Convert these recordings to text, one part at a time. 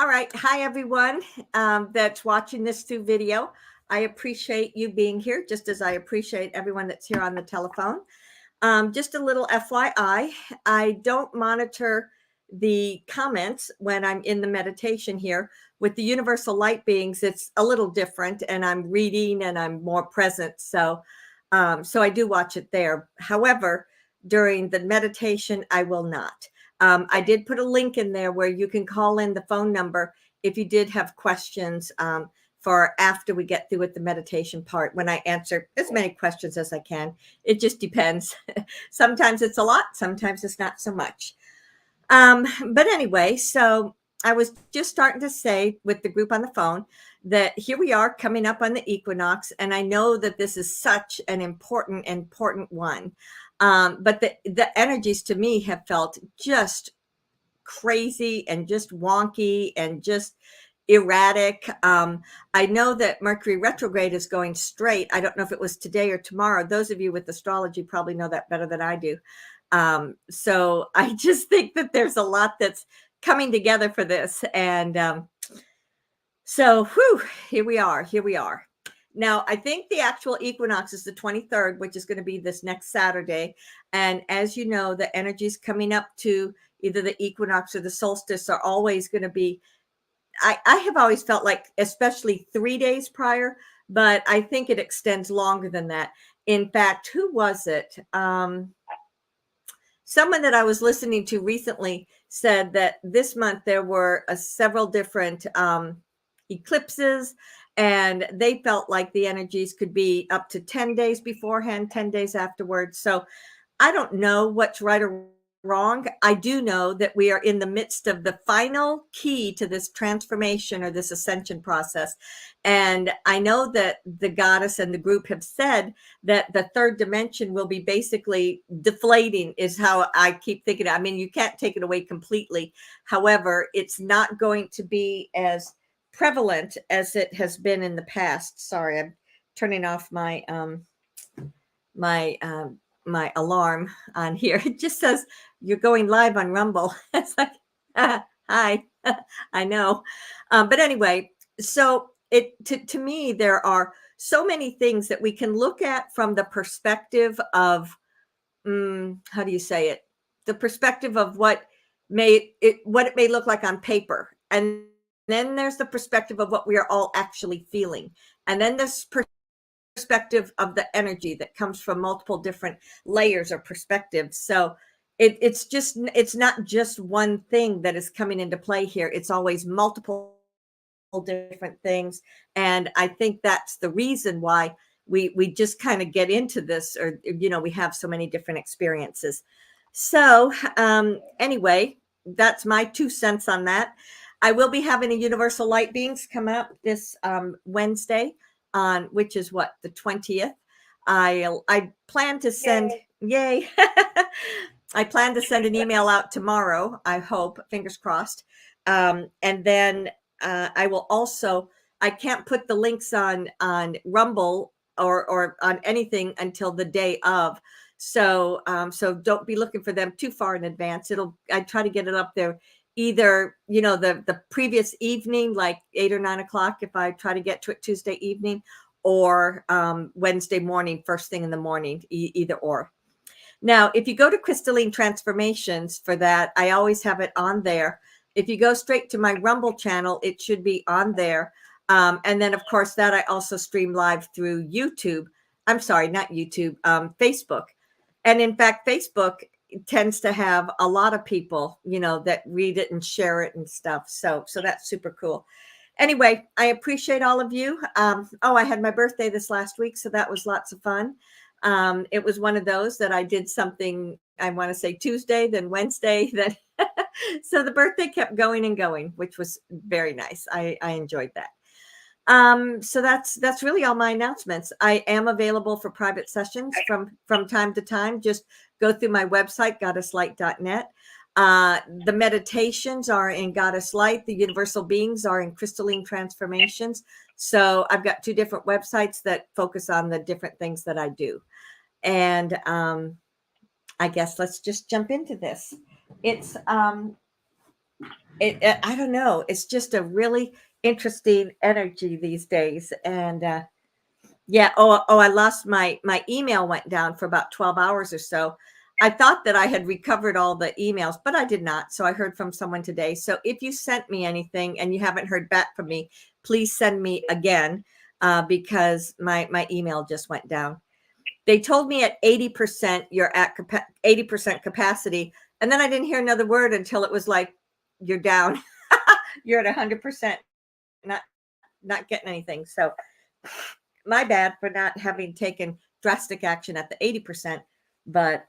All right. Hi, everyone that's watching this through video. I appreciate you being here, just as I appreciate everyone that's here on the telephone. Just a little FYI, I don't monitor the comments when I'm in the meditation here. With the universal light beings, it's a little different, and I'm reading and I'm more present. So I do watch it there. However, during the meditation, I will not. I did put a link in there where you can call in the phone number if you did have questions for after we get through with the meditation part, when I answer as many questions as I can. It just depends. Sometimes it's a lot, sometimes it's not so much. But anyway, so I was just starting to say with the group on the phone that here we are coming up on the equinox, and I know that this is such an important one. But the energies to me have felt just crazy and just wonky and just erratic. I know that Mercury retrograde is going straight. I don't know if it was today or tomorrow. Those of you with astrology probably know that better than I do. So I just think that there's a lot that's coming together for this. And so here we are. Now, I think the actual equinox is the 23rd, which is going to be this next Saturday. And as you know, the energies coming up to either the equinox or the solstice are always going to be, I have always felt like, especially 3 days prior, but I think it extends longer than that. In fact, who was it? Someone that I was listening to recently said that this month there were several different eclipses, and they felt like the energies could be up to 10 days beforehand, 10 days afterwards. So I don't know what's right or wrong. I do know that we are in the midst of the final key to this transformation or this ascension process. And I know that the goddess and the group have said that the third dimension will be basically deflating, is how I keep thinking. I mean, you can't take it away completely. However, it's not going to be as prevalent as it has been in the past. Sorry, I'm turning off my my alarm on here. It just says you're going live on Rumble. It's like, hi, I know. But anyway, so to me, there are so many things that we can look at from the perspective of, how do you say it? The perspective of what it may look like on paper. And then there's the perspective of what we are all actually feeling. And then this perspective of the energy that comes from multiple different layers or perspectives. So it's not just one thing that is coming into play here. It's always multiple different things. And I think that's the reason why we just kind of get into this, or, we have so many different experiences. So anyway, that's my 2 cents on that. I will be having a universal light beings come up this Wednesday, on which is what, the 20th. I plan to send, yay. I plan to send an email out tomorrow, I hope, fingers crossed. And then I will also, I can't put the links on Rumble or on anything until the day of. So don't be looking for them too far in advance. I try to get it up there either, the previous evening, like 8 or 9 o'clock, if I try to get to it Tuesday evening, or Wednesday morning, first thing in the morning, either or. Now, if you go to Crystalline Transformations for that, I always have it on there. If you go straight to my Rumble channel, it should be on there. And then, of course, that I also stream live through YouTube. I'm sorry, not YouTube, Facebook. And in fact, Facebook tends to have a lot of people, that read it and share it and stuff. So that's super cool. Anyway, I appreciate all of you. I had my birthday this last week, so that was lots of fun. It was one of those that I did something, I want to say Tuesday, then Wednesday, then so the birthday kept going and going, which was very nice. I enjoyed that. So that's really all my announcements. I am available for private sessions from time to time. Just go through my website, goddesslight.net. The meditations are in Goddess Light. The universal beings are in Crystalline Transformations. So I've got 2 different websites that focus on the different things that I do. And I guess let's just jump into this. It's I don't know. It's just a really interesting energy these days. And yeah. Oh, I lost my email went down for about 12 hours or so. I thought that I had recovered all the emails, but I did not. So I heard from someone today. So if you sent me anything and you haven't heard back from me, please send me again, because my email just went down. They told me at 80% you're at 80% capacity, and then I didn't hear another word until it was like, you're down. You're at 100%, not not getting anything. So my bad for not having taken drastic action at the 80%. But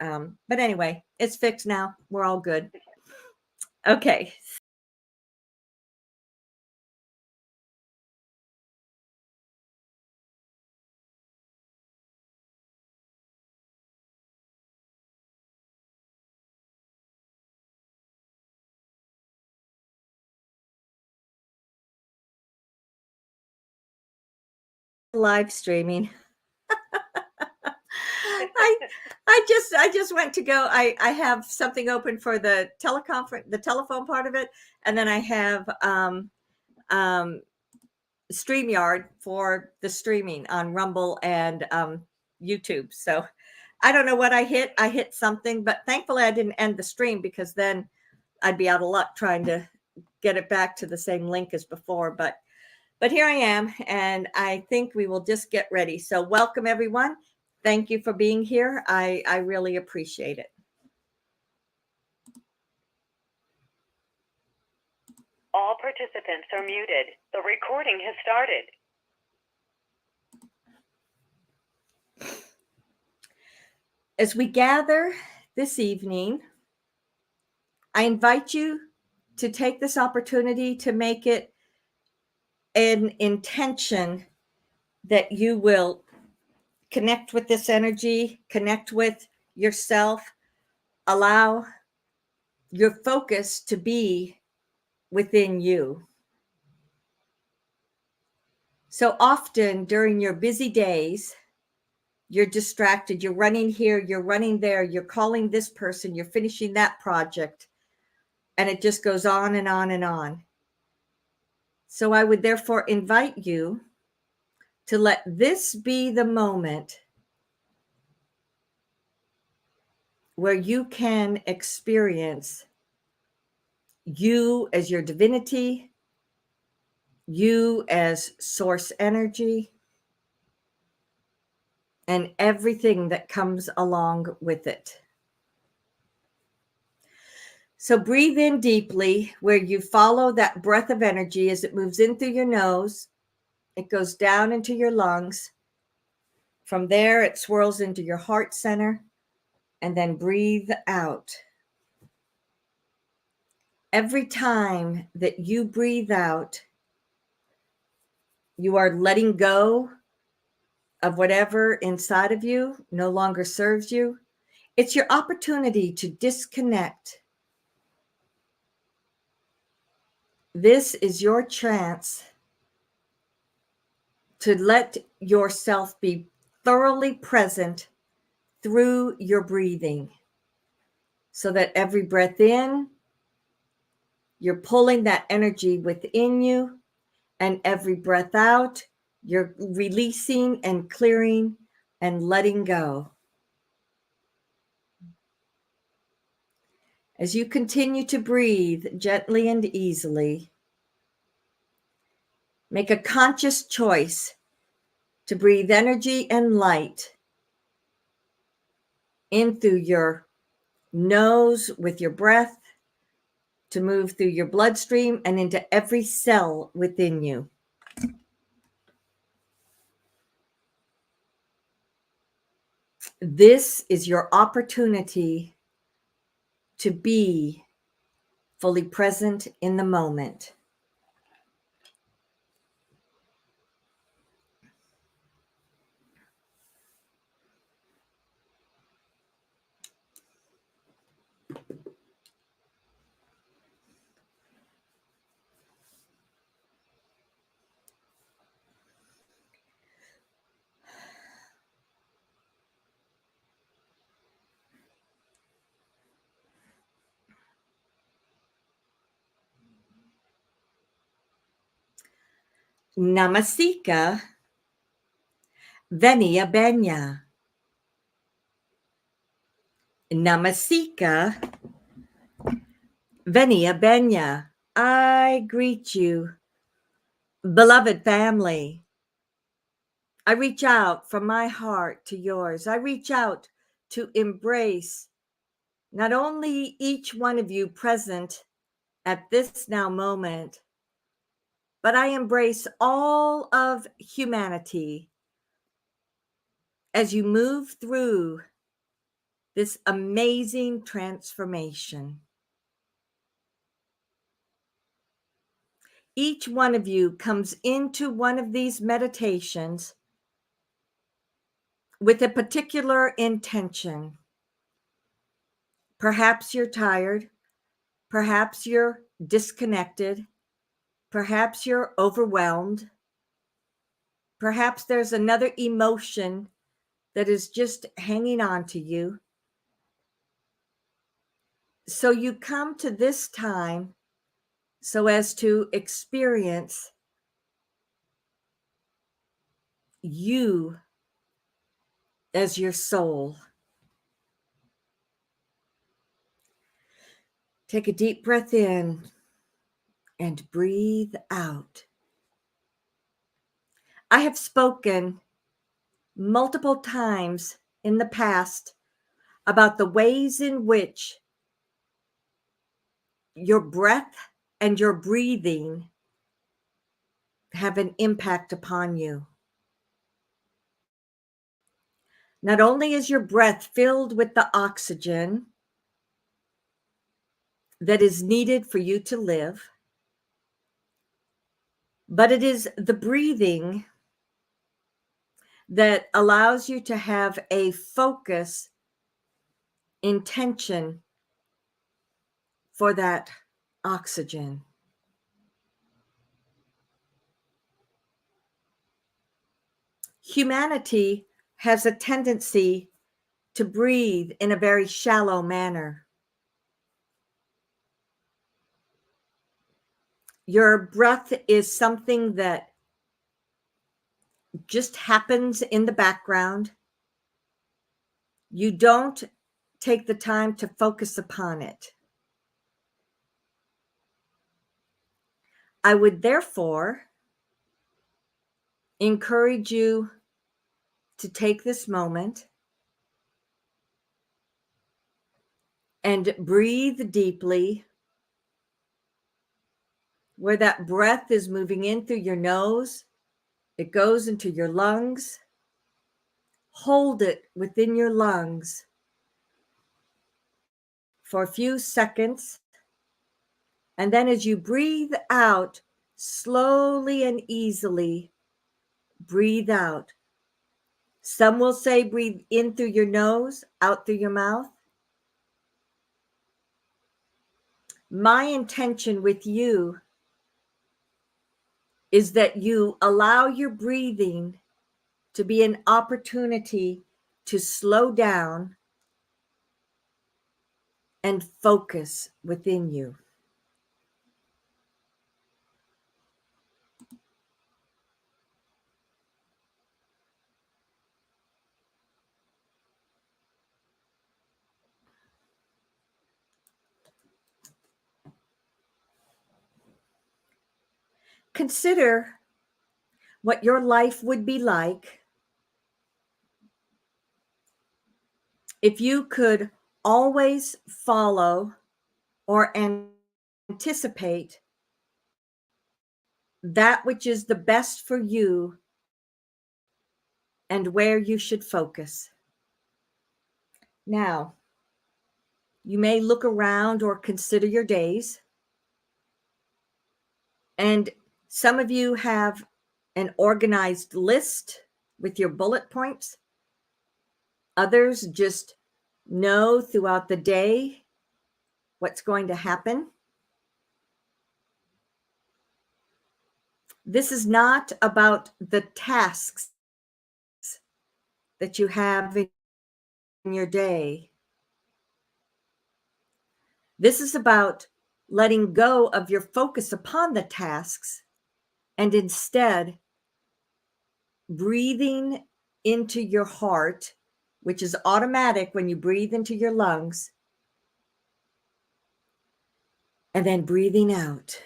anyway, it's fixed now. We're all good. Okay. Live streaming. I I just went to go. I have something open for the teleconference, the telephone part of it, and then I have um StreamYard for the streaming on Rumble and YouTube. So I don't know what I hit. I hit something, but thankfully I didn't end the stream, because then I'd be out of luck trying to get it back to the same link as before. But here I am, and I think we will just get ready. So welcome everyone. Thank you for being here. I really appreciate it. All participants are muted. The recording has started. As we gather this evening, I invite you to take this opportunity to make it an intention that you will connect with this energy, connect with yourself, allow your focus to be within you. So often during your busy days, you're distracted, you're running here, you're running there, you're calling this person, you're finishing that project, and it just goes on and on and on. So I would therefore invite you to let this be the moment where you can experience you as your divinity, you as source energy, and everything that comes along with it. So breathe in deeply, where you follow that breath of energy as it moves in through your nose. It goes down into your lungs. From there, it swirls into your heart center, and then breathe out. Every time that you breathe out, you are letting go of whatever inside of you no longer serves you. It's your opportunity to disconnect. This is your chance to let yourself be thoroughly present through your breathing, so that every breath in, you're pulling that energy within you, and every breath out, you're releasing and clearing and letting go. As you continue to breathe gently and easily, make a conscious choice to breathe energy and light in through your nose with your breath, to move through your bloodstream and into every cell within you. This is your opportunity to be fully present in the moment. Namasika Venia Benya. Namasika Venia Benya. I greet you, beloved family. I reach out from my heart to yours. I reach out to embrace not only each one of you present at this now moment, but I embrace all of humanity as you move through this amazing transformation. Each one of you comes into one of these meditations with a particular intention. Perhaps you're tired. Perhaps you're disconnected. Perhaps you're overwhelmed. Perhaps there's another emotion that is just hanging on to you. So you come to this time so as to experience you as your soul. Take a deep breath in and breathe out. I have spoken multiple times in the past about the ways in which your breath and your breathing have an impact upon you. Not only is your breath filled with the oxygen that is needed for you to live, but it is the breathing that allows you to have a focus, intention for that oxygen. Humanity has a tendency to breathe in a very shallow manner. Your breath is something that just happens in the background. You don't take the time to focus upon it. I would therefore encourage you to take this moment and breathe deeply, where that breath is moving in through your nose. It goes into your lungs. Hold it within your lungs for a few seconds. And then as you breathe out, slowly and easily breathe out. Some will say breathe in through your nose, out through your mouth. My intention with you is that you allow your breathing to be an opportunity to slow down and focus within you. Consider what your life would be like if you could always follow or anticipate that which is the best for you and where you should focus. Now, you may look around or consider your days, and some of you have an organized list with your bullet points. Others just know throughout the day what's going to happen. This is not about the tasks that you have in your day. This is about letting go of your focus upon the tasks and instead breathing into your heart, which is automatic when you breathe into your lungs, and then breathing out.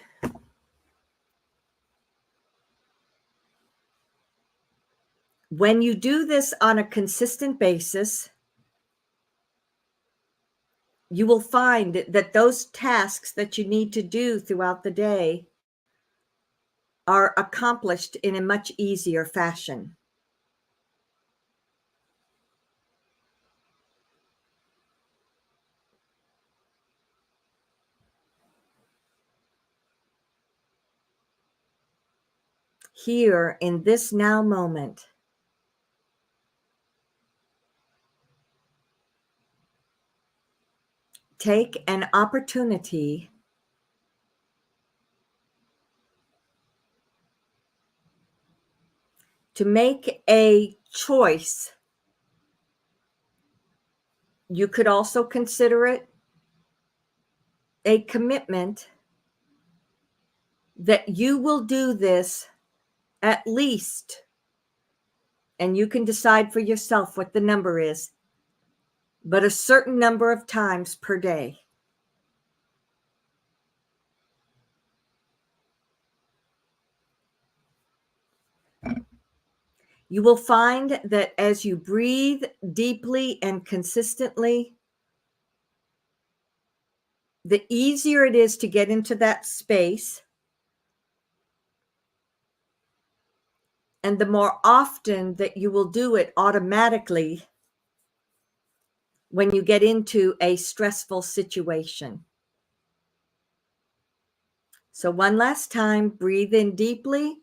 When you do this on a consistent basis, you will find that those tasks that you need to do throughout the day are accomplished in a much easier fashion. Here in this now moment, take an opportunity to make a choice. You could also consider it a commitment that you will do this at least, and you can decide for yourself what the number is, but a certain number of times per day. You will find that as you breathe deeply and consistently, the easier it is to get into that space, and the more often that you will do it automatically when you get into a stressful situation. So one last time, breathe in deeply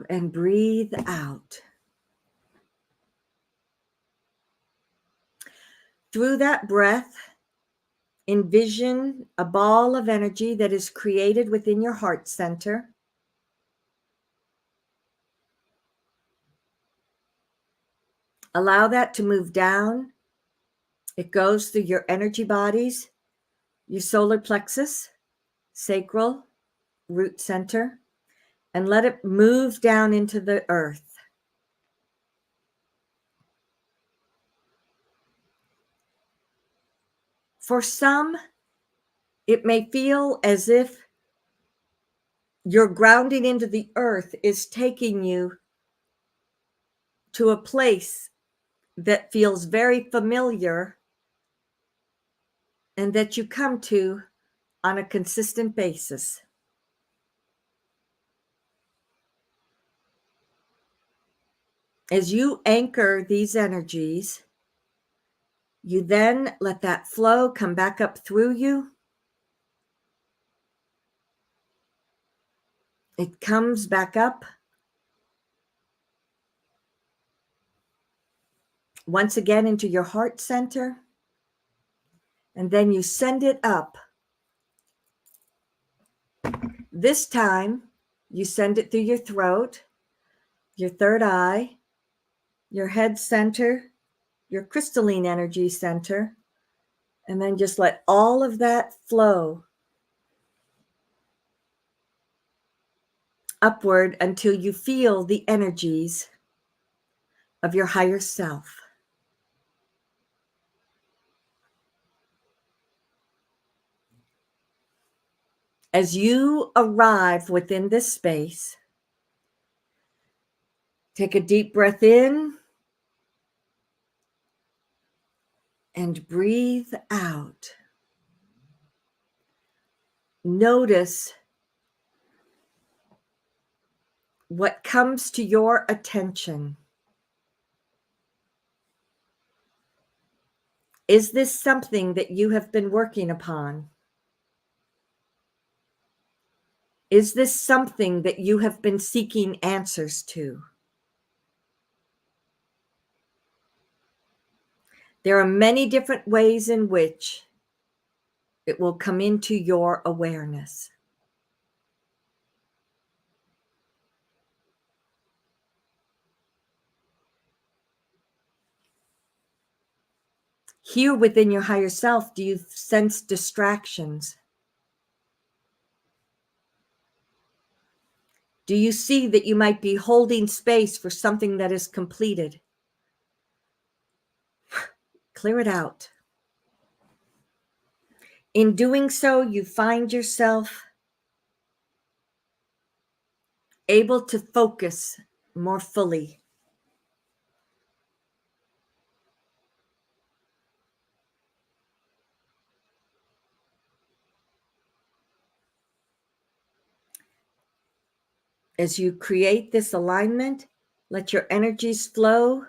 and breathe out. Through that breath, envision a ball of energy that is created within your heart center. Allow that to move down. It goes through your energy bodies, your solar plexus, sacral, root center, and let it move down into the earth. For some, it may feel as if your grounding into the earth is taking you to a place that feels very familiar and that you come to on a consistent basis. As you anchor these energies, you then let that flow come back up through you. It comes back up. Once again into your heart center. And then you send it up. This time, you send it through your throat, your third eye, your head center, your crystalline energy center, and then just let all of that flow upward until you feel the energies of your higher self. As you arrive within this space, take a deep breath in and breathe out. Notice what comes to your attention. Is this something that you have been working upon? Is this something that you have been seeking answers to? There are many different ways in which it will come into your awareness. Here within your higher self, do you sense distractions? Do you see that you might be holding space for something that is completed? Clear it out. In doing so, you find yourself able to focus more fully. As you create this alignment, let your energies flow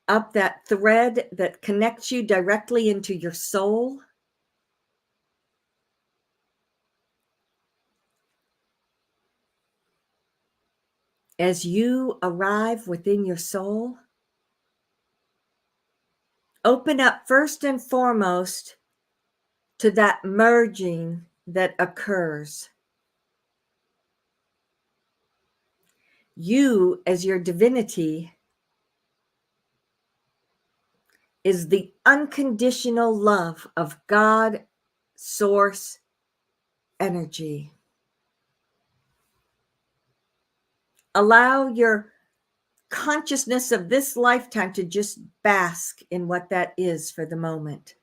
up that thread that connects you directly into your soul. As you arrive within your soul, open up first and foremost to that merging that occurs. You, as your divinity, is the unconditional love of God, source, energy. Allow your consciousness of this lifetime to just bask in what that is for the moment.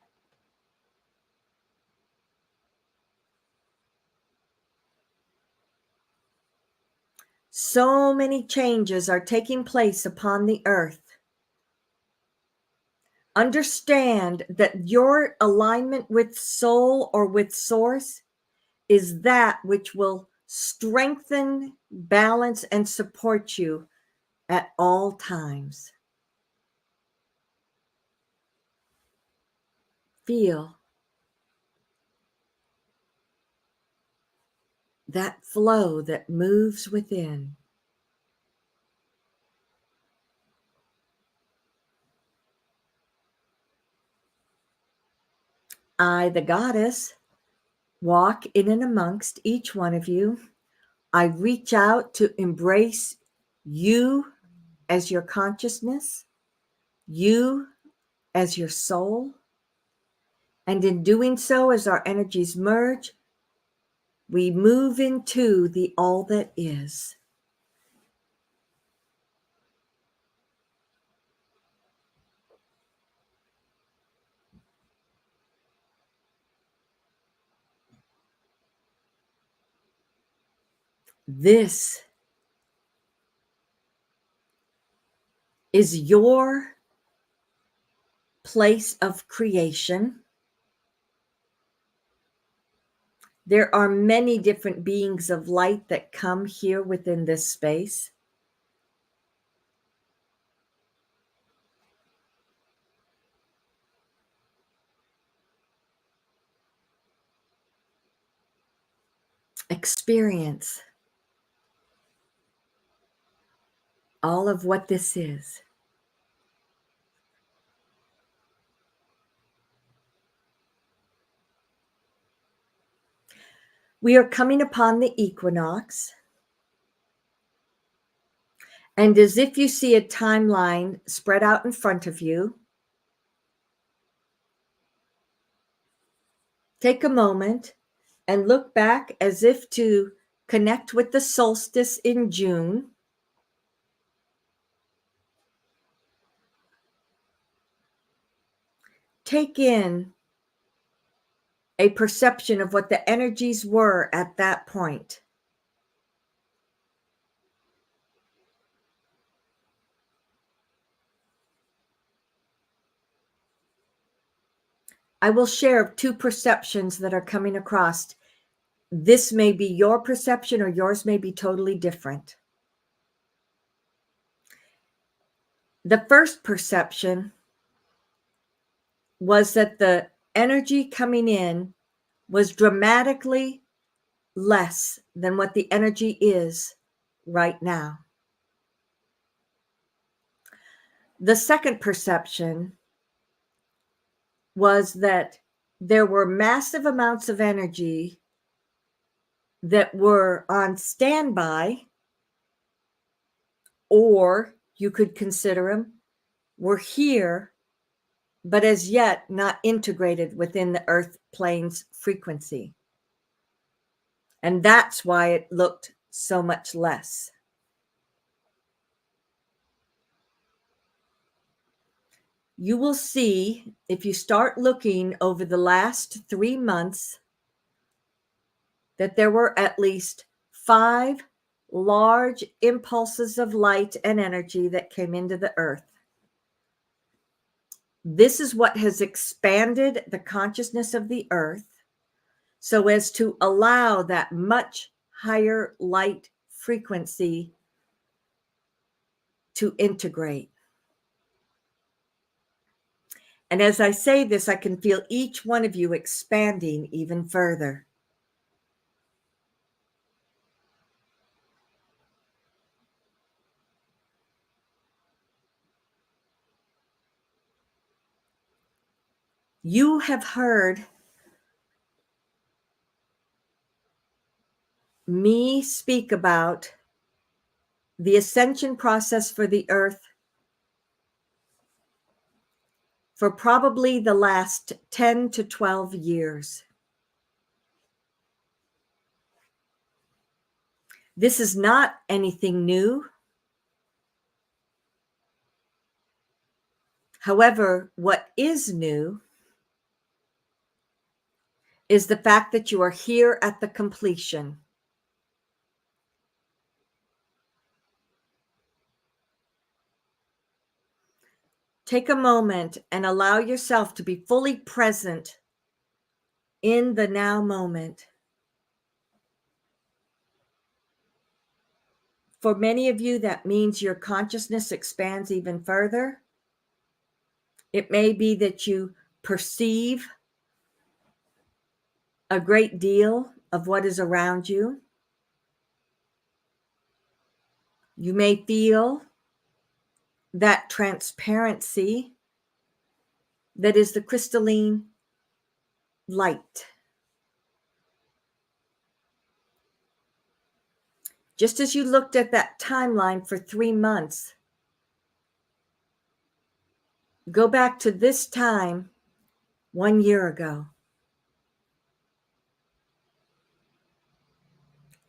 So many changes are taking place upon the earth. Understand that your alignment with soul or with source is that which will strengthen, balance, and support you at all times. Feel that flow that moves within. I, the goddess, walk in and amongst each one of you. I reach out to embrace you as your consciousness, you as your soul. And in doing so, as our energies merge, we move into the all that is. This is your place of creation. There are many different beings of light that come here within this space. Experience all of what this is. We are coming upon the equinox. And as if you see a timeline spread out in front of you, take a moment and look back as if to connect with the solstice in June. Take in a perception of what the energies were at that point. I will share two perceptions that are coming across. This may be your perception or yours may be totally different. The first perception was that the energy coming in was dramatically less than what the energy is right now. The second perception was that there were massive amounts of energy that were on standby, or you could consider them were here, but as yet not integrated within the earth plane's frequency. And that's why it looked so much less. You will see, if you start looking over the last 3 months, that there were at least 5 large impulses of light and energy that came into the earth. This is what has expanded the consciousness of the earth so as to allow that much higher light frequency to integrate. And as I say this, I can feel each one of you expanding even further. You have heard me speak about the ascension process for the earth for probably the last 10 to 12 years. This is not anything new. However, what is new is the fact that you are here at the completion. Take a moment and allow yourself to be fully present in the now moment. For many of you, that means your consciousness expands even further. It may be that you perceive a great deal of what is around you. You may feel that transparency that is the crystalline light. Just as you looked at that timeline for 3 months, go back to this time 1 year ago.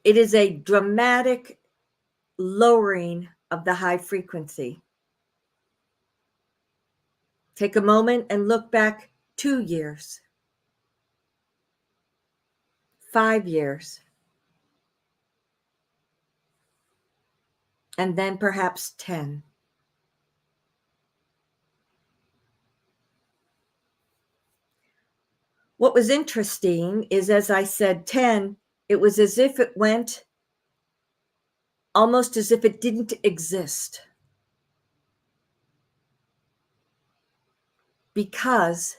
It is a dramatic lowering of the high frequency. Take a moment and look back 2 years, 5 years, and then perhaps 10. What was interesting is, as I said 10, it was as if it went almost as if it didn't exist. Because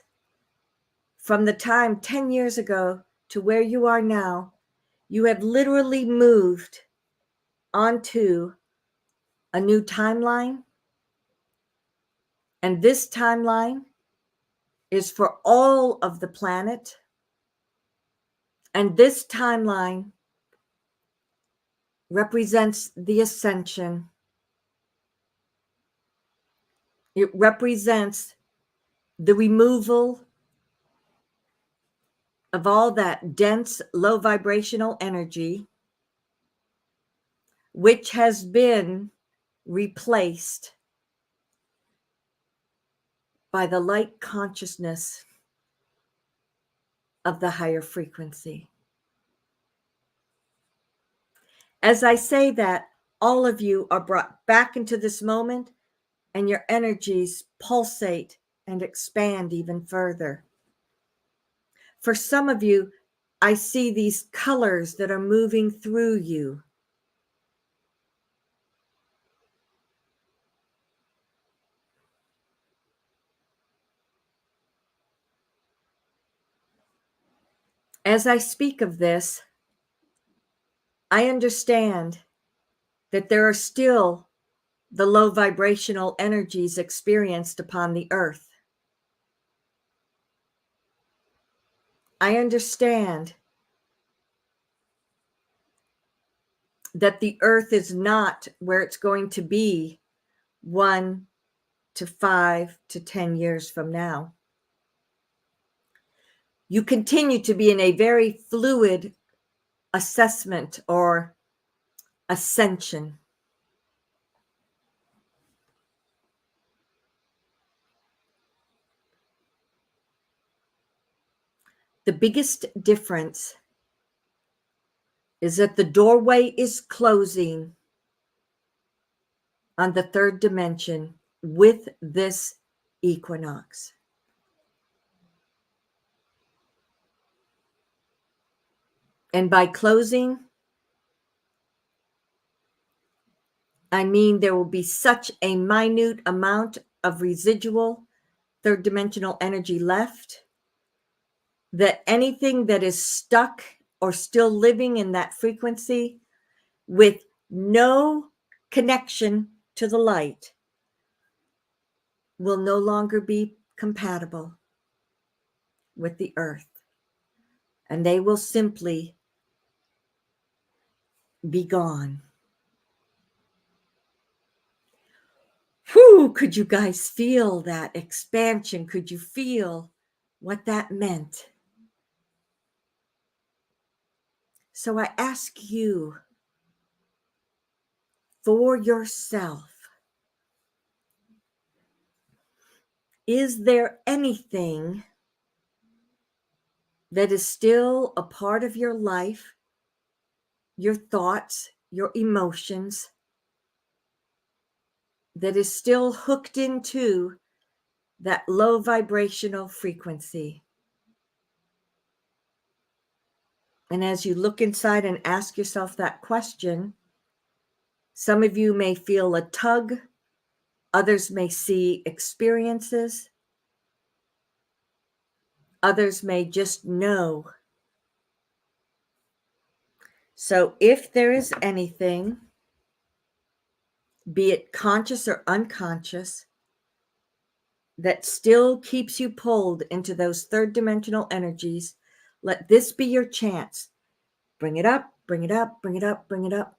from the time 10 years ago to where you are now, you have literally moved onto a new timeline. And this timeline is for all of the planet. And this timeline represents the ascension. It represents the removal of all that dense, low vibrational energy, which has been replaced by the light consciousness of the higher frequency. As I say that, all of you are brought back into this moment, and your energies pulsate and expand even further. For some of you, I see these colors that are moving through you. As I speak of this, I understand that there are still the low vibrational energies experienced upon the earth. I understand that the earth is not where it's going to be 1 to 5 to 10 years from now. You continue to be in a very fluid assessment or ascension. The biggest difference is that the doorway is closing on the third dimension with this equinox. And by closing, I mean there will be such a minute amount of residual third dimensional energy left that anything that is stuck or still living in that frequency with no connection to the light will no longer be compatible with the earth. And they will simply be gone. Whew, could you guys feel that expansion? Could you feel what that meant? So I ask you for yourself, is there anything that is still a part of your life, your thoughts, your emotions, that is still hooked into that low vibrational frequency? And as you look inside and ask yourself that question, some of you may feel a tug, others may see experiences, others may just know. So if there is anything, be it conscious or unconscious, that still keeps you pulled into those third dimensional energies, let this be your chance. Bring it up, bring it up, bring it up, bring it up.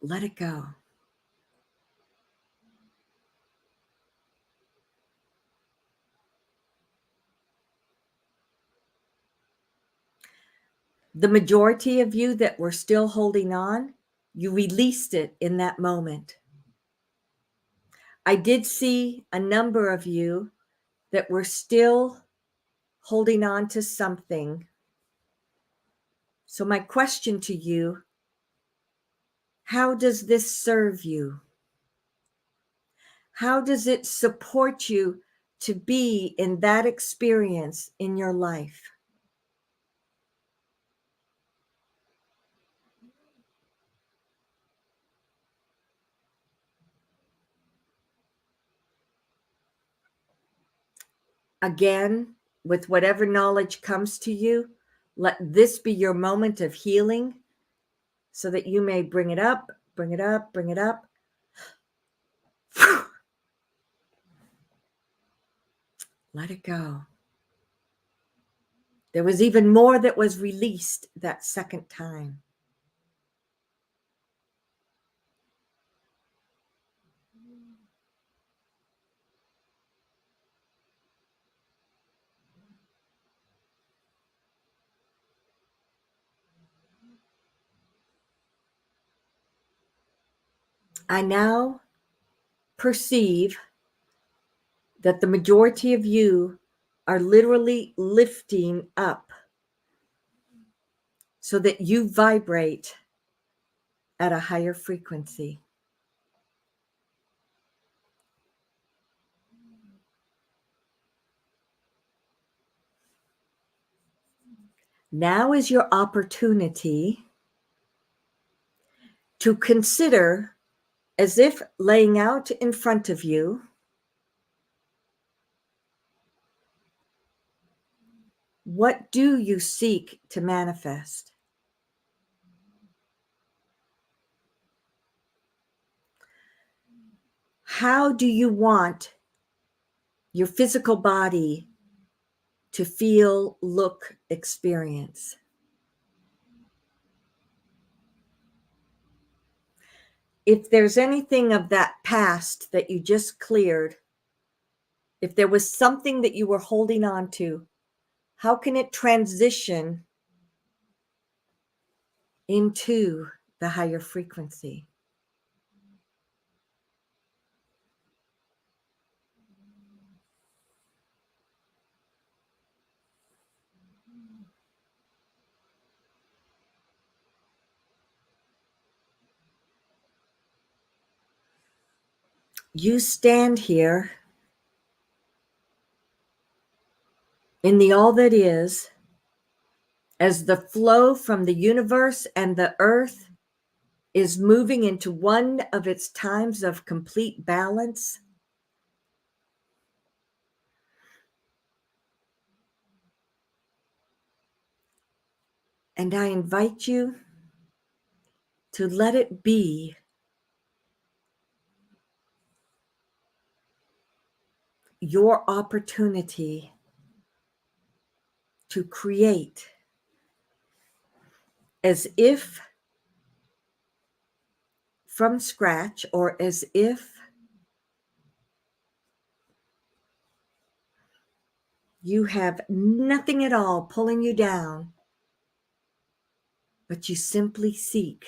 Let it go. The majority of you that were still holding on, you released it in that moment. I did see a number of you that were still holding on to something. So my question to you, how does this serve you? How does it support you to be in that experience in your life? Again, with whatever knowledge comes to you, let this be your moment of healing so that you may bring it up, bring it up, bring it up. Let it go. There was even more that was released that second time. I now perceive that the majority of you are literally lifting up so that you vibrate at a higher frequency. Now is your opportunity to consider, as if laying out in front of you, what do you seek to manifest? How do you want your physical body to feel, look, experience? If there's anything of that past that you just cleared, if there was something that you were holding on to, How can it transition into the higher frequency? You stand here in the all that is, as the flow from the universe and the earth is moving into one of its times of complete balance. And I invite you to let it be your opportunity to create as if from scratch, or as if you have nothing at all pulling you down, but you simply seek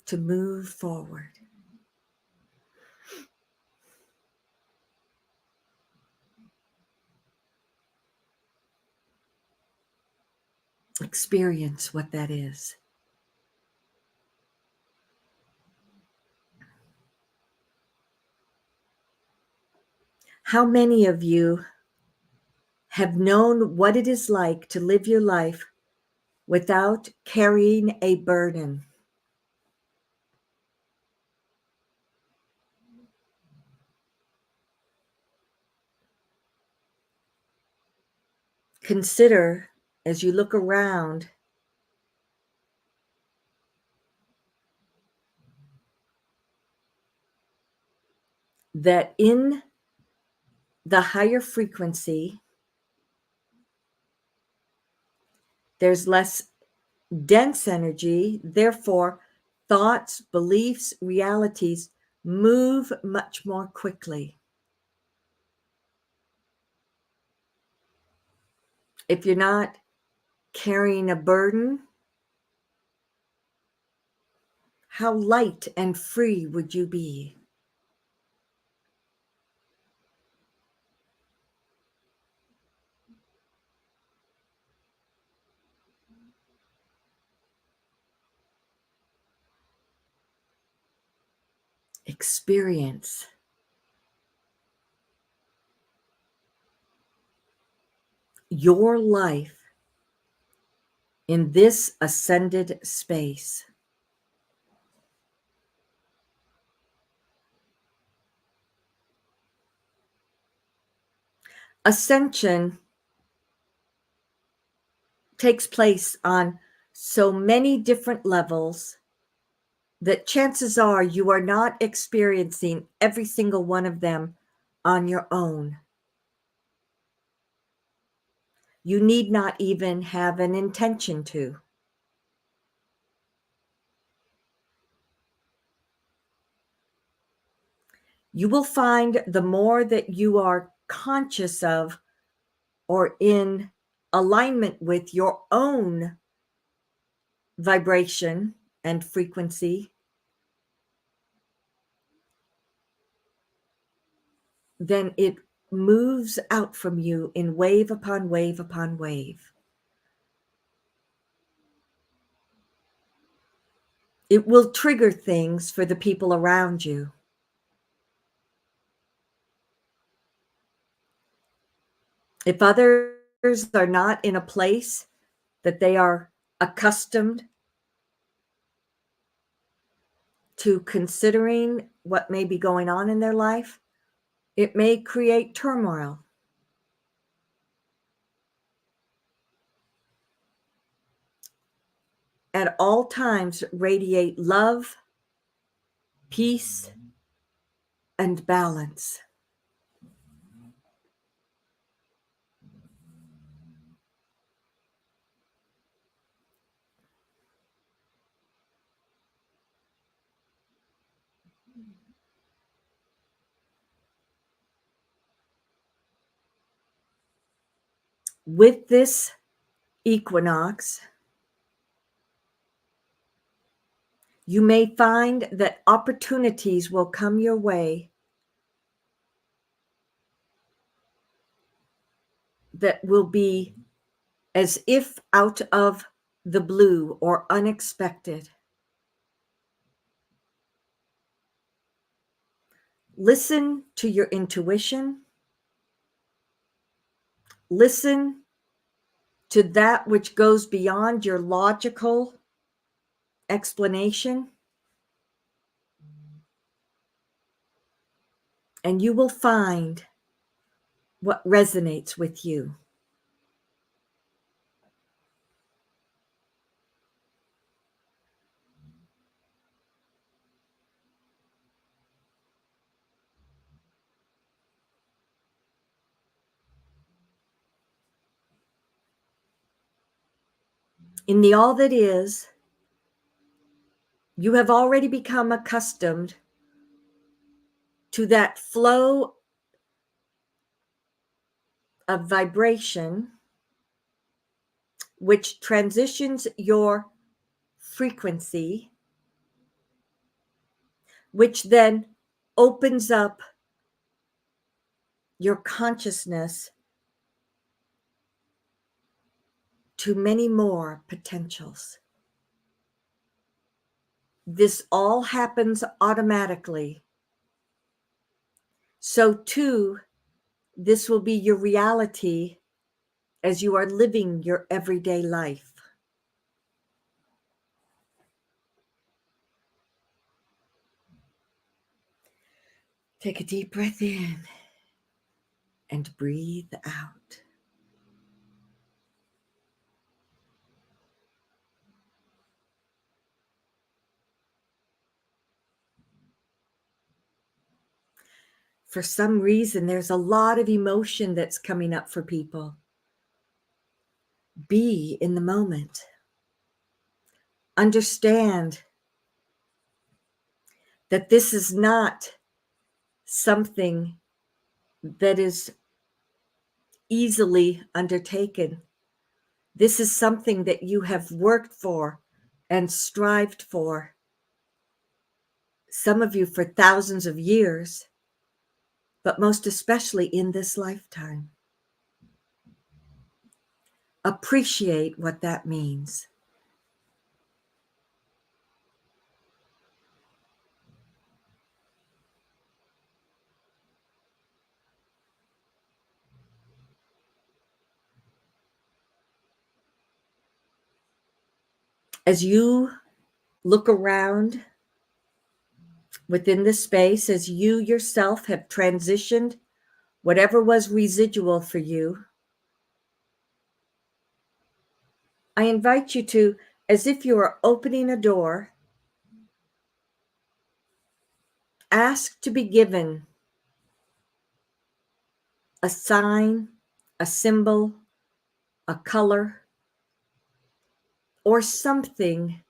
to move forward. Experience what that is. How many of you have known what it is like to live your life without carrying a burden? Consider, as you look around, that in the higher frequency, there's less dense energy. Therefore, thoughts, beliefs, realities move much more quickly. If you're not carrying a burden, how light and free would you be? Experience your life in this ascended space. Ascension takes place on so many different levels that chances are you are not experiencing every single one of them on your own. You need not even have an intention to. You will find the more that you are conscious of or in alignment with your own vibration and frequency, then it moves out from you in wave upon wave upon wave. It will trigger things for the people around you. If others are not in a place that they are accustomed to considering what may be going on in their life, it may create turmoil. At all times, radiate love, peace, and balance. With this equinox, you may find that opportunities will come your way that will be as if out of the blue or unexpected. Listen to your intuition. Listen to that which goes beyond your logical explanation, and you will find what resonates with you. In the all that is, you have already become accustomed to that flow of vibration which transitions your frequency, which then opens up your consciousness to many more potentials. This all happens automatically. So, too, this will be your reality as you are living your everyday life. Take a deep breath in and breathe out. For some reason, there's a lot of emotion that's coming up for people. Be in the moment. Understand that this is not something that is easily undertaken. This is something that you have worked for and strived for. Some of you for thousands of years, but most especially in this lifetime. Appreciate what that means. As you look around within the space, as you yourself have transitioned whatever was residual for you, I invite you to, as if you are opening a door, ask to be given a sign, a symbol, a color, or something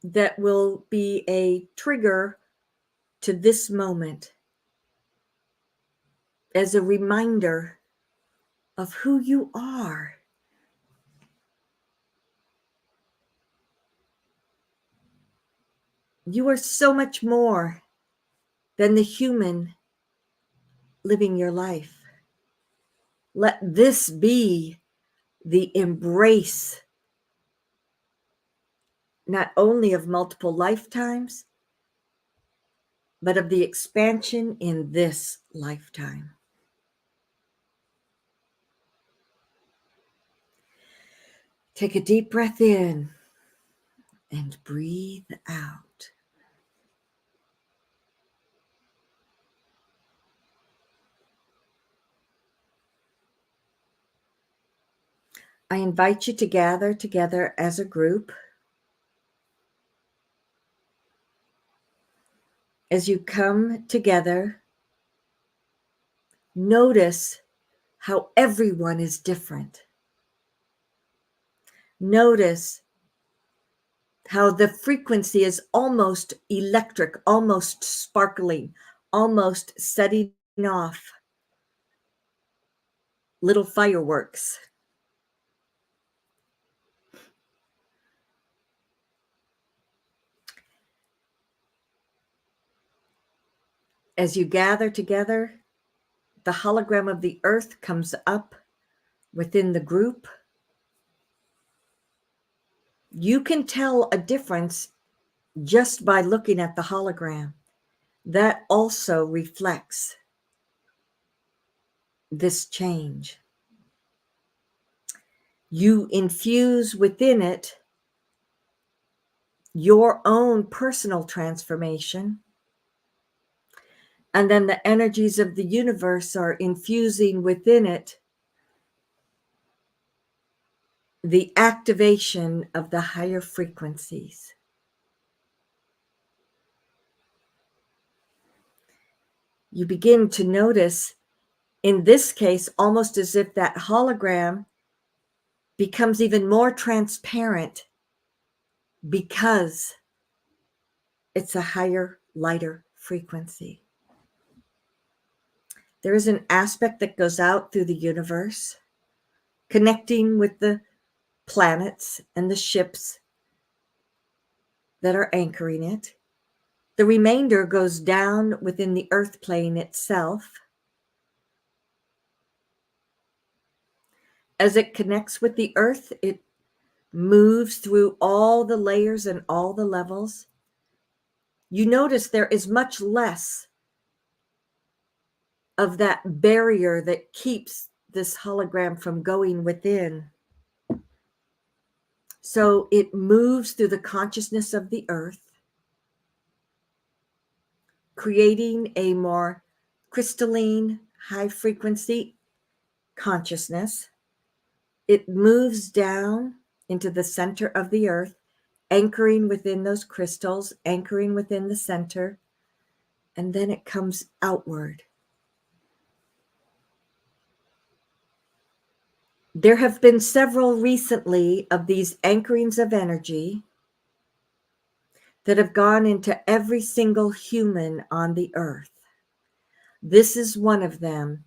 that will be a trigger to this moment as a reminder of who you are. You are so much more than the human living your life. Let this be the embrace, not only of multiple lifetimes, but of the expansion in this lifetime. Take a deep breath in and breathe out. I invite you to gather together as a group. As you come together, notice how everyone is different. Notice how the frequency is almost electric, almost sparkling, almost setting off little fireworks. As you gather together, the hologram of the earth comes up within the group. You can tell a difference just by looking at the hologram. That also reflects this change. You infuse within it your own personal transformation, and then the energies of the universe are infusing within it the activation of the higher frequencies. You begin to notice, in this case, almost as if that hologram becomes even more transparent because it's a higher, lighter frequency. There is an aspect that goes out through the universe, connecting with the planets and the ships that are anchoring it. The remainder goes down within the earth plane itself. As it connects with the earth, it moves through all the layers and all the levels. You notice there is much less of that barrier that keeps this hologram from going within. So it moves through the consciousness of the earth, creating a more crystalline, high frequency consciousness. It moves down into the center of the earth, anchoring within those crystals, anchoring within the center, and then it comes outward. There have been several recently of these anchorings of energy that have gone into every single human on the earth. This is one of them,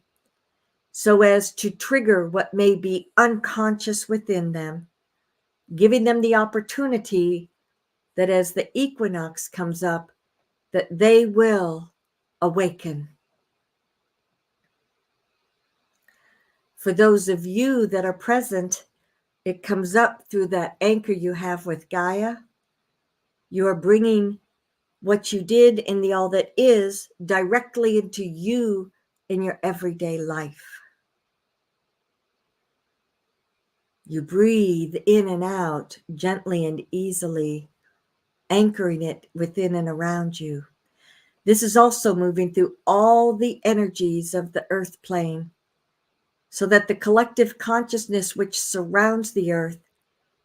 so as to trigger what may be unconscious within them, giving them the opportunity that as the equinox comes up, that they will awaken. For those of you that are present, it comes up through that anchor you have with Gaia. You are bringing what you did in the all that is directly into you in your everyday life. You breathe in and out gently and easily, anchoring it within and around you. This is also moving through all the energies of the earth plane, so that the collective consciousness which surrounds the earth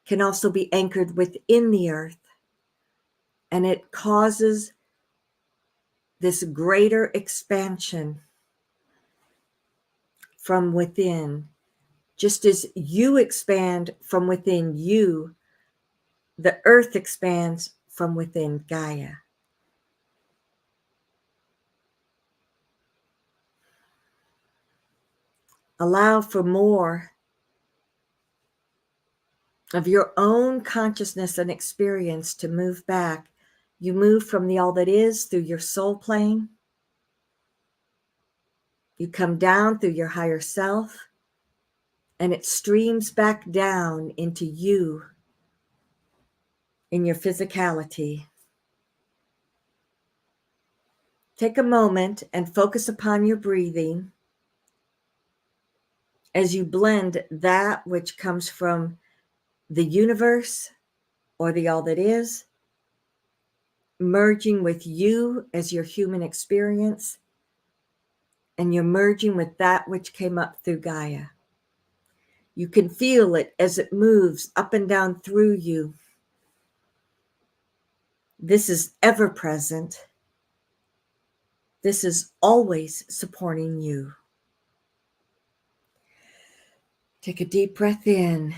can also be anchored within the earth. And it causes this greater expansion from within. Just as you expand from within you, the earth expands from within Gaia. Allow for more of your own consciousness and experience to move back. You move from the all that is through your soul plane. You come down through your higher self, and it streams back down into you in your physicality. Take a moment and focus upon your breathing as you blend that which comes from the universe or the all that is, merging with you as your human experience, and you're merging with that which came up through Gaia. You can feel it as it moves up and down through you. This is ever present. This is always supporting you. Take a deep breath in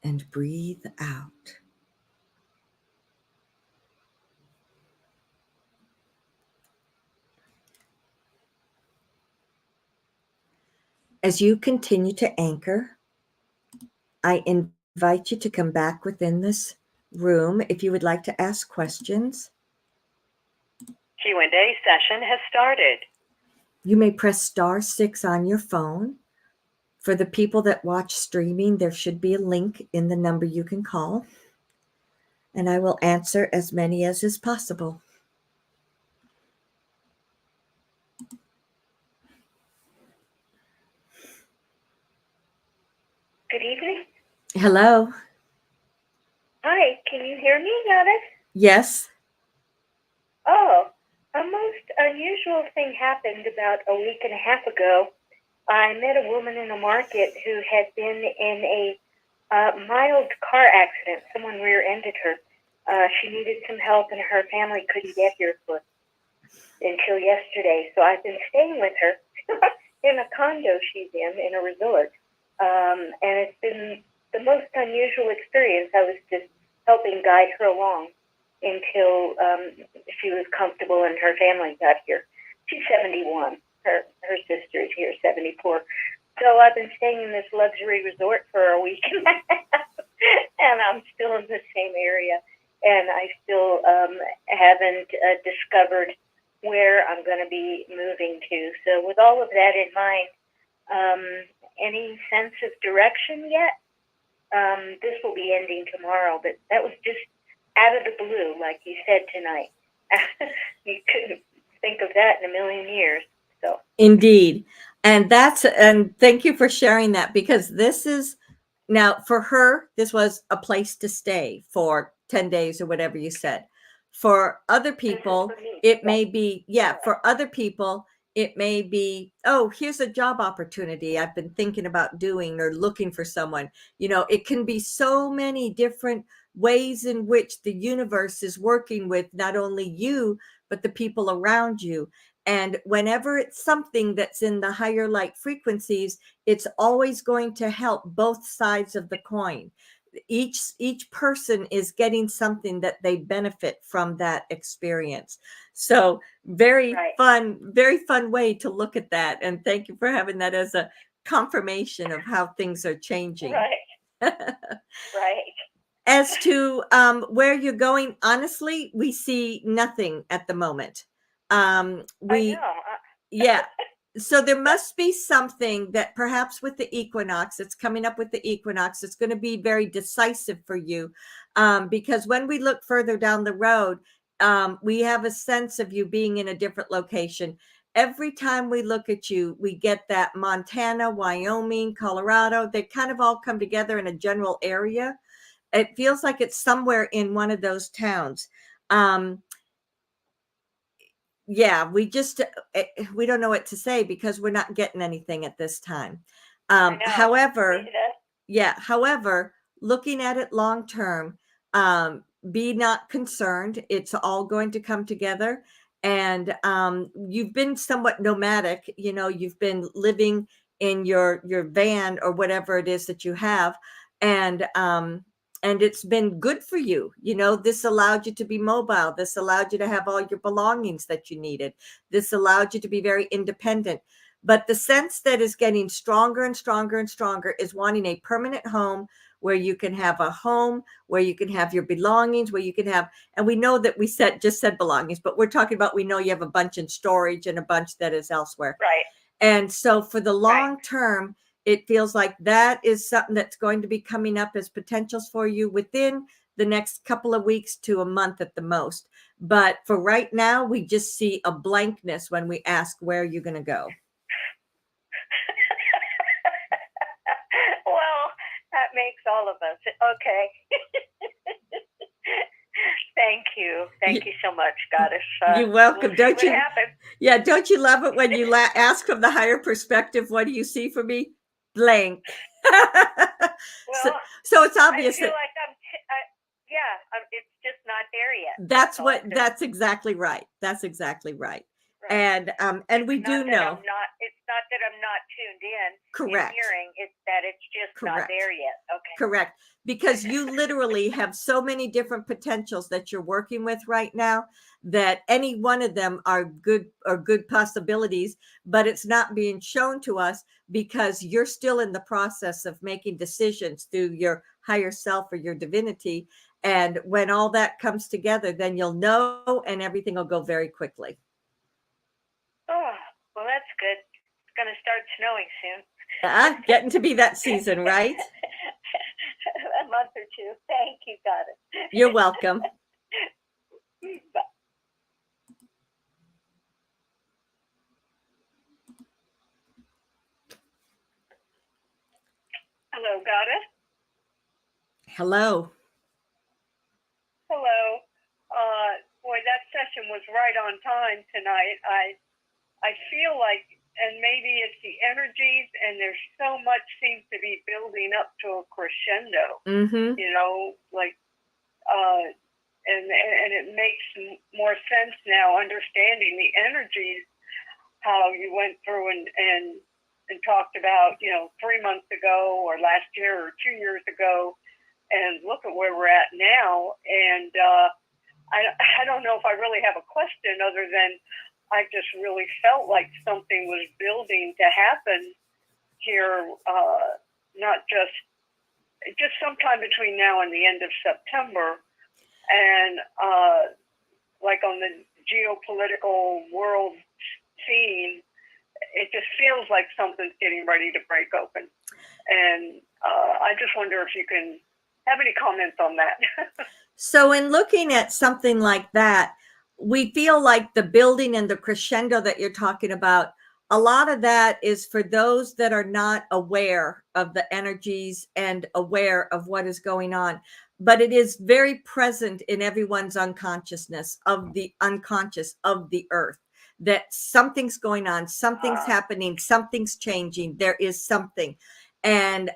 and breathe out. As you continue to anchor, I invite you to come back within this room if you would like to ask questions. Q&A session has started. You may press *6 on your phone. For the people that watch streaming, there should be a link in the number you can call, and I will answer as many as is possible. Good evening. Hello. Hi, can you hear me, Goddess? Yes. Oh, a most unusual thing happened about a week and a half ago. I met a woman in the market who had been in a mild car accident. Someone rear-ended her. She needed some help, and her family couldn't get here until yesterday. So I've been staying with her in a condo she's in a resort. And it's been the most unusual experience. I was just helping guide her along until she was comfortable and her family got here. She's 71. Her sister is here, 74. So I've been staying in this luxury resort for a week and a half, and I'm still in the same area, and I still haven't discovered where I'm going to be moving to. So with all of that in mind, any sense of direction yet? This will be ending tomorrow, but that was just out of the blue, like you said tonight. You couldn't think of that in a million years. So Indeed. And thank you for sharing that, because this is now for her, this was a place to stay for 10 days or whatever you said. For other people, it may be, for other people, it may be, oh, here's a job opportunity I've been thinking about doing or looking for someone. It can be so many different ways in which the universe is working with not only you, but the people around you. And whenever it's something that's in the higher light frequencies, it's always going to help both sides of the coin. Each person is getting something that they benefit from that experience. So very fun way to look at that. And thank you for having that as a confirmation of how things are changing. Right. As to where you're going, honestly, we see nothing at the moment. I know. Yeah. So there must be something that perhaps with the equinox, it's coming up with the equinox, it's going to be very decisive for you. Because when we look further down the road, we have a sense of you being in a different location. Every time we look at you, we get that Montana, Wyoming, Colorado, they kind of all come together in a general area. It feels like it's somewhere in one of those towns. We just we don't know what to say because we're not getting anything at this time. However, looking at it long term, be not concerned. It's all going to come together. And you've been somewhat nomadic. You've been living in your van or whatever it is that you have, and it's been good for you. This allowed you to be mobile. This allowed you to have all your belongings that you needed. This allowed you to be very independent. But the sense that is getting stronger and stronger and stronger is wanting a permanent home where you can have a home, where you can have your belongings, where you can have, and we know that we just said belongings, but we're talking about, we know you have a bunch in storage and a bunch that is elsewhere. Right. And so for the long term, it feels like that is something that's going to be coming up as potentials for you within the next couple of weeks to a month at the most. But for right now, we just see a blankness when we ask where you're going to go. Well, that makes all of us. Okay. Thank you. Thank you so much, Goddess. You're welcome. We'll see what happens. Yeah, don't you love it when you ask from the higher perspective, what do you see for me? Blank. Well, so it's obvious I feel that like it's just not there yet. That's exactly right. That's exactly right. And we do know it's not not that I'm not tuned in and Correct. hearing, it's that it's just not Correct. there yet. Okay. Correct. Because you literally have so many different potentials that you're working with right now that any one of them are good possibilities, but it's not being shown to us because you're still in the process of making decisions through your higher self or your divinity. And when all that comes together, then you'll know and everything will go very quickly. Oh, well, that's good. It's going to start snowing soon. Getting to be that season, right? A month or two. Thank you, got it. You're welcome. Bye. Hello, Goddess. Hello. Hello. Boy, that session was right on time tonight. I feel like, and maybe it's the energies, and there's so much seems to be building up to a crescendo. Mm-hmm. You know, like, and it makes more sense now, understanding the energies, how you went through and talked about, 3 months ago or last year or 2 years ago, and look at where we're at now. And I don't know if I really have a question other than I just really felt like something was building to happen here, not just sometime between now and the end of September. And like on the geopolitical world scene, it just feels like something's getting ready to break open. And I just wonder if you can have any comments on that. So in looking at something like that, we feel like the building and the crescendo that you're talking about, a lot of that is for those that are not aware of the energies and aware of what is going on. But it is very present in everyone's unconsciousness of the unconscious of the earth, that something's going on, something's happening, something's changing. There is something. And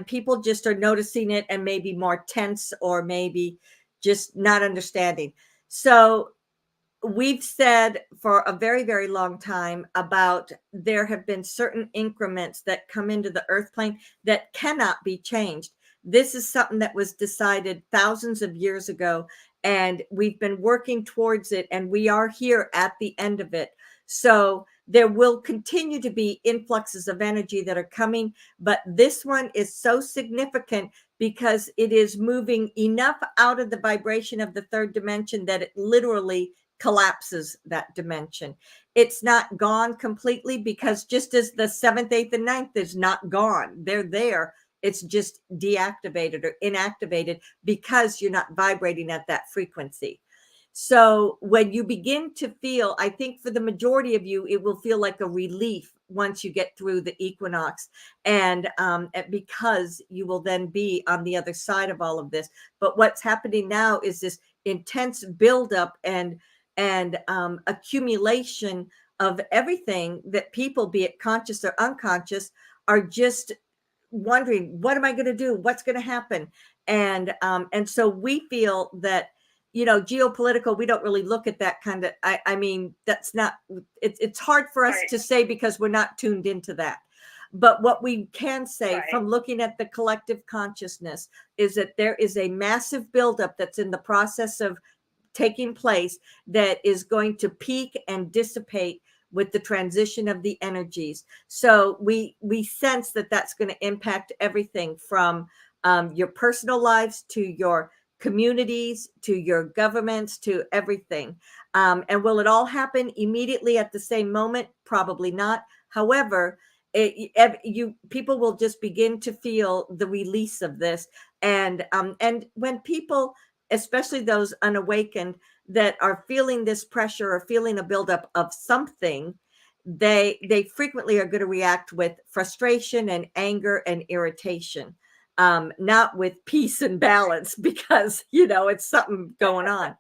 people just are noticing it and maybe more tense or maybe just not understanding. So we've said for a very, very long time about there have been certain increments that come into the earth plane that cannot be changed. This is something that was decided thousands of years ago, and we've been working towards it, and we are here at the end of it. So there will continue to be influxes of energy that are coming, but this one is so significant because it is moving enough out of the vibration of the third dimension that it literally collapses that dimension. It's not gone completely, because just as the 7th, 8th, and 9th is not gone, they're there. It's just deactivated or inactivated because you're not vibrating at that frequency. So when you begin to feel, I think for the majority of you, it will feel like a relief once you get through the equinox, and because you will then be on the other side of all of this. But what's happening now is this intense buildup and accumulation of everything that people, be it conscious or unconscious, are just wondering, what am I going to do? What's going to happen? And so we feel that, geopolitical, we don't really look at that kind of, I mean, that's not, it's hard for us Right. to say because we're not tuned into that. But what we can say Right. from looking at the collective consciousness is that there is a massive buildup that's in the process of taking place that is going to peak and dissipate with the transition of the energies. So we sense that that's going to impact everything from your personal lives to your communities to your governments to everything. And will it all happen immediately at the same moment? Probably not. However, people will just begin to feel the release of this, and when people, especially those unawakened, that are feeling this pressure or feeling a buildup of something, they frequently are going to react with frustration and anger and irritation, not with peace and balance, because it's something going on.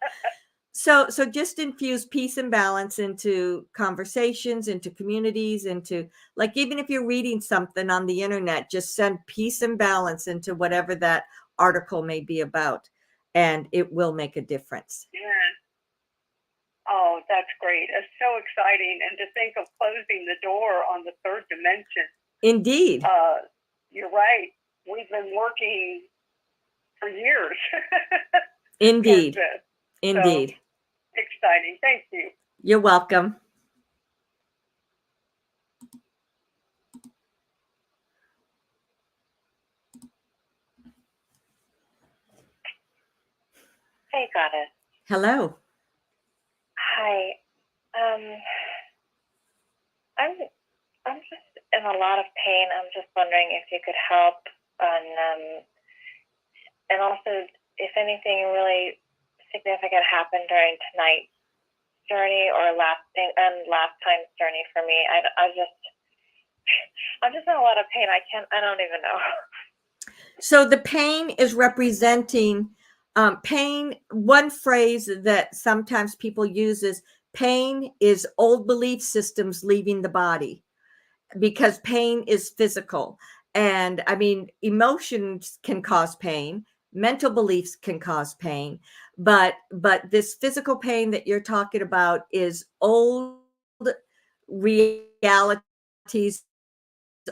So just infuse peace and balance into conversations, into communities, into, like, even if you're reading something on the internet, just send peace and balance into whatever that article may be about, and it will make a difference. Yeah. Oh, that's great. It's so exciting. And to think of closing the door on the third dimension. Indeed. You're right. We've been working for years towards Indeed. this. So Indeed. exciting. Thank you. You're welcome. Hey, Goddess. Hello. Hi. I'm just in a lot of pain. I'm just wondering if you could help on, and also if anything really significant happened during tonight's journey or last time's journey for me. I'm just in a lot of pain. I don't even know. So the pain is representing pain. One phrase that sometimes people use is pain is old belief systems leaving the body, because pain is physical. And I mean, emotions can cause pain, mental beliefs can cause pain, but this physical pain that you're talking about is old realities,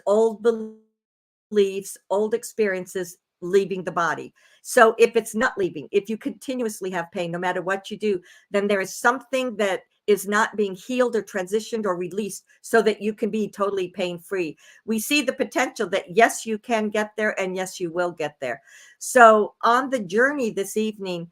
old beliefs, old experiences leaving the body. So if it's not leaving, if you continuously have pain, no matter what you do, then there is something that is not being healed or transitioned or released so that you can be totally pain free. We see the potential that yes, you can get there, and yes, you will get there. So on the journey this evening,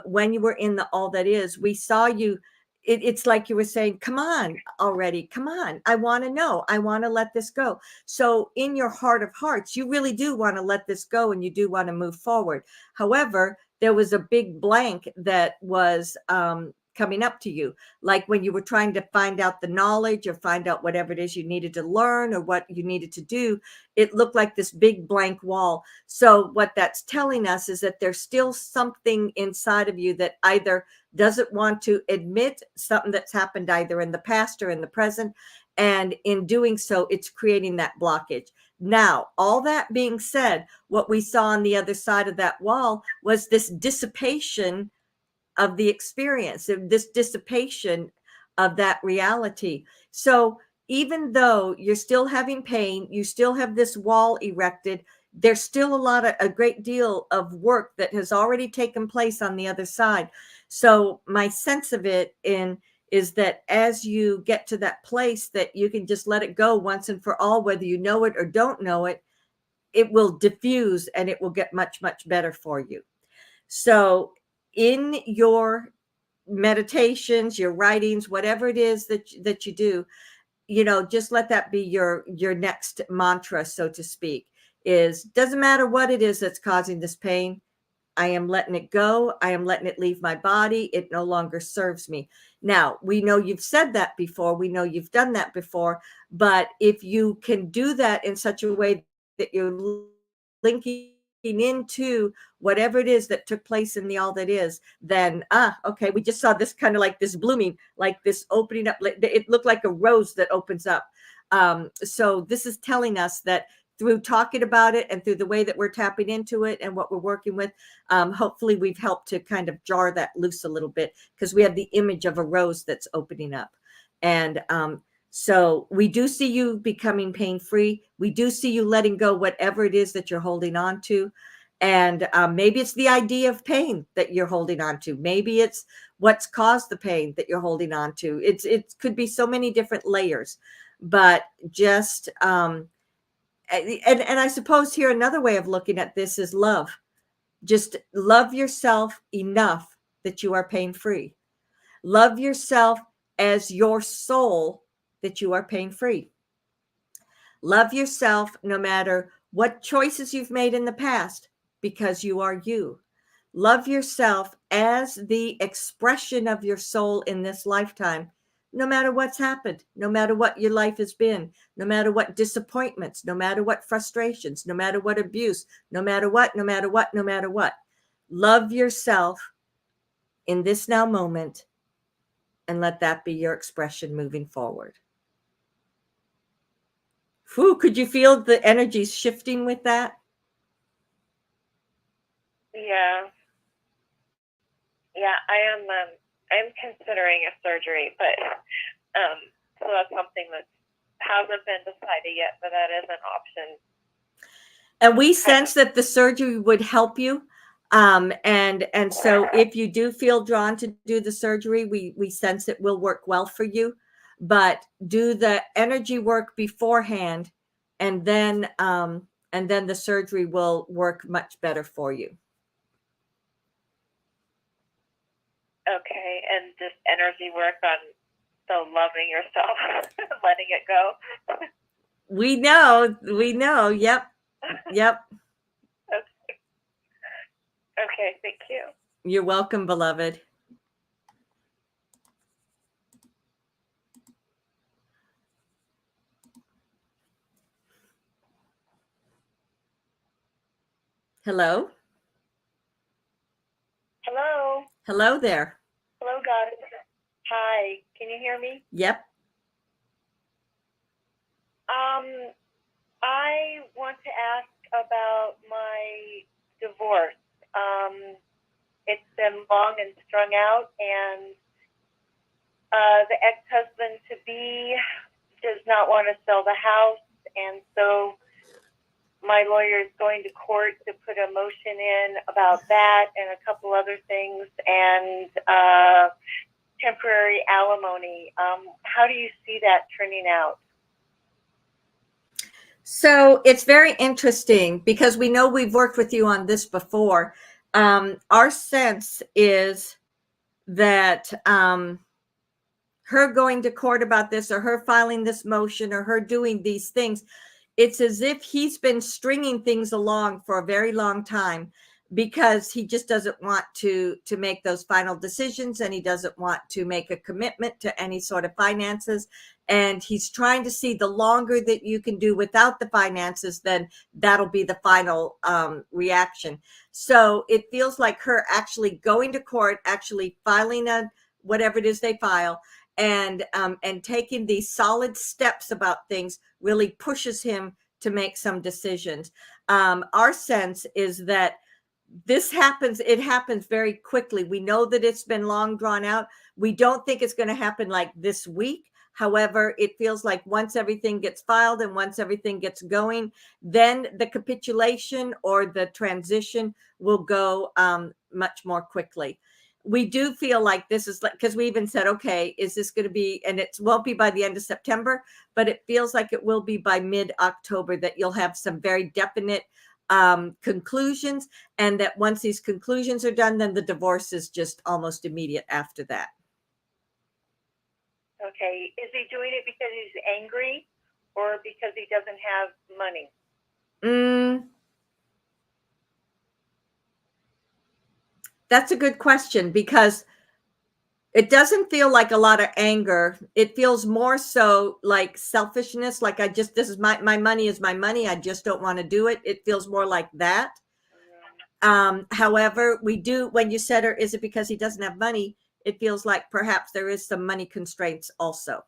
when you were in the all that is, we saw you. It's like you were saying, come on already, come on, I want to know, I want to let this go. So in your heart of hearts, you really do want to let this go, and you do want to move forward. However, there was a big blank that was coming up to you, like when you were trying to find out the knowledge or find out whatever it is you needed to learn or what you needed to do. It looked like this big blank wall. So what that's telling us is that there's still something inside of you that either doesn't want to admit something that's happened either in the past or in the present. And in doing so, it's creating that blockage. Now, all that being said, what we saw on the other side of that wall was this dissipation of the experience, of this dissipation of that reality. So even though you're still having pain, you still have this wall erected, there's still a great deal of work that has already taken place on the other side. So my sense of it is that as you get to that place that you can just let it go once and for all, whether you know it or don't know it, it will diffuse and it will get much, much better for you. So in your meditations, your writings, whatever it is that you do, just let that be your next mantra, so to speak. Is doesn't matter what it is that's causing this pain. I am letting it go. I am letting it leave my body. It no longer serves me. Now, we know you've said that before. We know you've done that before. But if you can do that in such a way that you're linking into whatever it is that took place in the all that is, then okay, we just saw this kind of like this blooming, like this opening up. It looked like a rose that opens up. So this is telling us that through talking about it and through the way that we're tapping into it and what we're working with, hopefully we've helped to kind of jar that loose a little bit, because we have the image of a rose that's opening up. And so we do see you becoming pain-free. We do see you letting go whatever it is that you're holding on to. And maybe it's the idea of pain that you're holding on to. Maybe it's what's caused the pain that you're holding on to. It could be so many different layers, but just, and I suppose here another way of looking at this is love. Just love yourself enough that you are pain-free. Love yourself as your soul that you are pain-free. Love yourself no matter what choices you've made in the past, because you are you. Love yourself as the expression of your soul in this lifetime, no matter what's happened, no matter what your life has been, no matter what disappointments, no matter what frustrations, no matter what abuse, no matter what, no matter what, no matter what. Love yourself in this now moment, and let that be your expression moving forward. Whew, could you feel the energies shifting with that? Yeah. Yeah, I am. I'm considering a surgery, but so that's something that hasn't been decided yet, but that is an option. And we sense that the surgery would help you. And so if you do feel drawn to do the surgery, we sense it will work well for you. But do the energy work beforehand, and then the surgery will work much better for you. Okay, and just energy work on so loving yourself, letting it go. We know. Yep. Okay, thank you. You're welcome, beloved. Hello. Hello there. Hello, Goddess. Hi, can you hear me? Yep. I want to ask about my divorce. It's been long and strung out, and the ex-husband to be does not want to sell the house, and so my lawyer is going to court to put a motion in about that and a couple other things, and temporary alimony. How do you see that turning out? So it's very interesting because we know we've worked with you on this before. Our sense is that her going to court about this, or her filing this motion, or her doing these things, it's as if he's been stringing things along for a very long time, because he just doesn't want to make those final decisions, and he doesn't want to make a commitment to any sort of finances. And he's trying to see, the longer that you can do without the finances, then that'll be the final reaction. So it feels like her actually going to court, actually filing a whatever it is they file, and taking these solid steps about things really pushes him to make some decisions. Our sense is that it happens very quickly. We know that it's been long drawn out. We don't think it's going to happen like this week. However, it feels like once everything gets filed and once everything gets going, then the capitulation or the transition will go much more quickly. We do feel like this is like, because we even said, okay, is this going to be, and it won't be by the end of September, but it feels like it will be by mid-October, that you'll have some very definite conclusions, and that once these conclusions are done, then the divorce is just almost immediate after that. Okay, is he doing it because he's angry or because he doesn't have money? That's a good question, because it doesn't feel like a lot of anger. It feels more so like selfishness, like this is my money is my money, I just don't want to do it. It feels more like that. However, when you said, or is it because he doesn't have money, it feels like perhaps there is some money constraints also.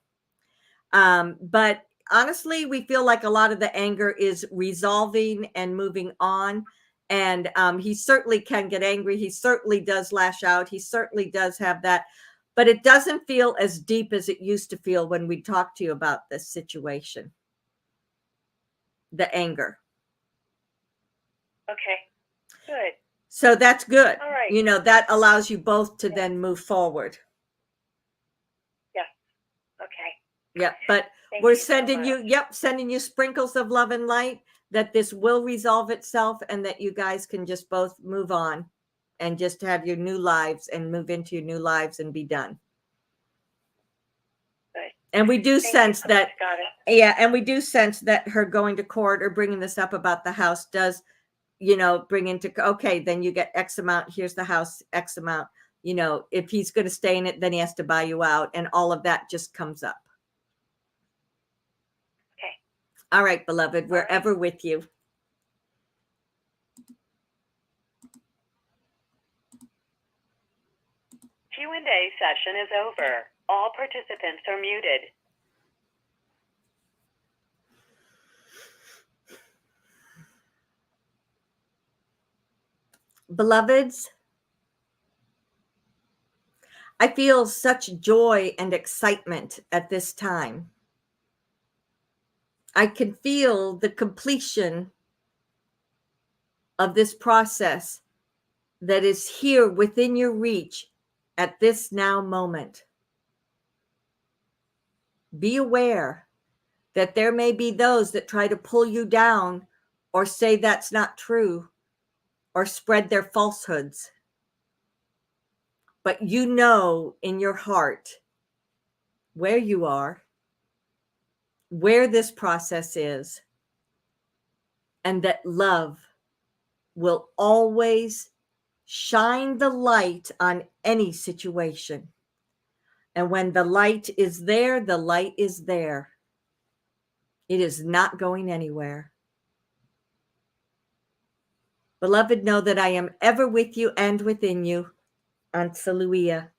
But honestly, we feel like a lot of the anger is resolving and moving on. And he certainly can get angry. He certainly does lash out. He certainly does have that. But it doesn't feel as deep as it used to feel when we talked to you about this situation. The anger. Okay, good. So that's good. All right. That allows you both to then move forward. Yes. Okay. Yeah, but we're sending you sprinkles of love and light, that this will resolve itself, and that you guys can just both move on and just have your new lives and move into your new lives and be done. Good. And we do sense that, yeah, and we do sense that her going to court or bringing this up about the house does, bring into, okay, then you get X amount, here's the house, X amount. If he's going to stay in it, then he has to buy you out, and all of that just comes up. Okay. All right, beloved, we're ever with you. Q&A session is over. All participants are muted. Beloveds, I feel such joy and excitement at this time. I can feel the completion of this process that is here within your reach at this now moment. Be aware that there may be those that try to pull you down or say that's not true or spread their falsehoods. But you know in your heart where you are, where this process is, and that love will always shine the light on any situation. And when the light is there, the light is there. It is not going anywhere. Beloved, know that I am ever with you and within you. Ansaluia.